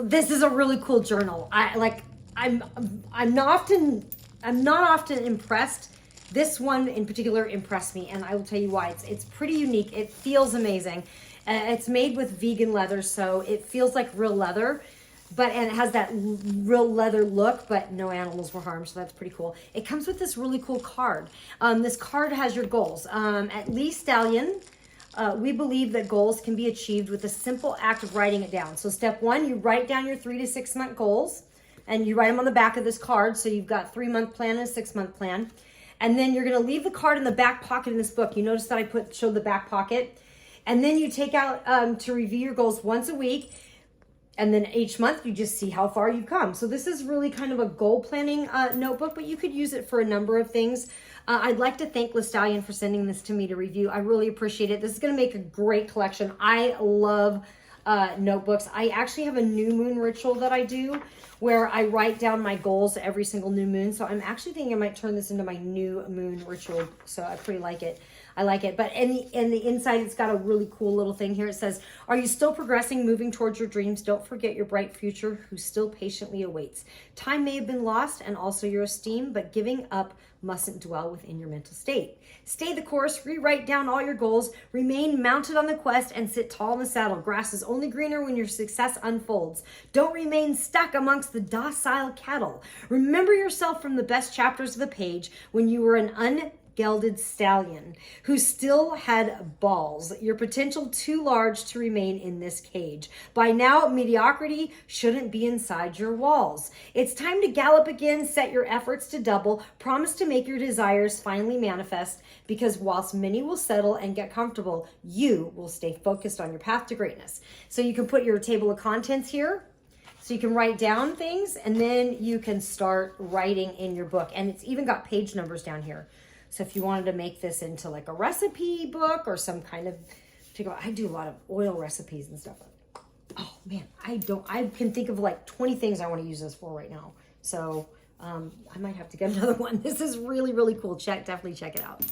This is a really cool journal. I'm not often impressed. This one in particular impressed me, and I will tell you why. It's pretty unique. It feels amazing. It's made with vegan leather, so it feels like real leather, and it has that real leather look, but no animals were harmed, so that's pretty cool. It comes with this really cool card. This card has your goals. At LeStallion, we believe that goals can be achieved with a simple act of writing it down. So step one, you write down your 3 to 6 month goals, and you write them on the back of this card. So you've got 3-month plan and a 6-month plan. And then you're gonna leave the card in the back pocket in this book. You notice that I showed the back pocket. And then you take out to review your goals once a week. And then each month you just see how far you've come. So this is really kind of a goal planning notebook, but you could use it for a number of things. I'd like to thank LeStallion for sending this to me to review. I really appreciate it. This is gonna make a great collection. I love notebooks. I actually have a new moon ritual that I do where I write down my goals every single new moon. So I'm actually thinking I might turn this into my new moon ritual. So I pretty like it. I like it. But in the inside, it's got a really cool little thing here. It says, are you still progressing, moving towards your dreams? Don't forget your bright future who still patiently awaits. Time may have been lost and also your esteem, but giving up mustn't dwell within your mental state. Stay the course, rewrite down all your goals, remain mounted on the quest, and sit tall in the saddle. Grass is only greener when your success unfolds. Don't remain stuck amongst the docile cattle. Remember yourself from the best chapters of the page when you were an ungelded stallion who still had balls, your potential too large to remain in this cage. By now, mediocrity shouldn't be inside your walls. It's time to gallop again, set your efforts to double, promise to make your desires finally manifest, because whilst many will settle and get comfortable, you will stay focused on your path to greatness. So you can put your table of contents here. So you can write down things, and then you can start writing in your book. And it's even got page numbers down here. So if you wanted to make this into like a recipe book or some kind of, I do a lot of oil recipes and stuff. Oh man, I can think of like 20 things I want to use this for right now. So I might have to get another one. This is really, really cool. Definitely check it out.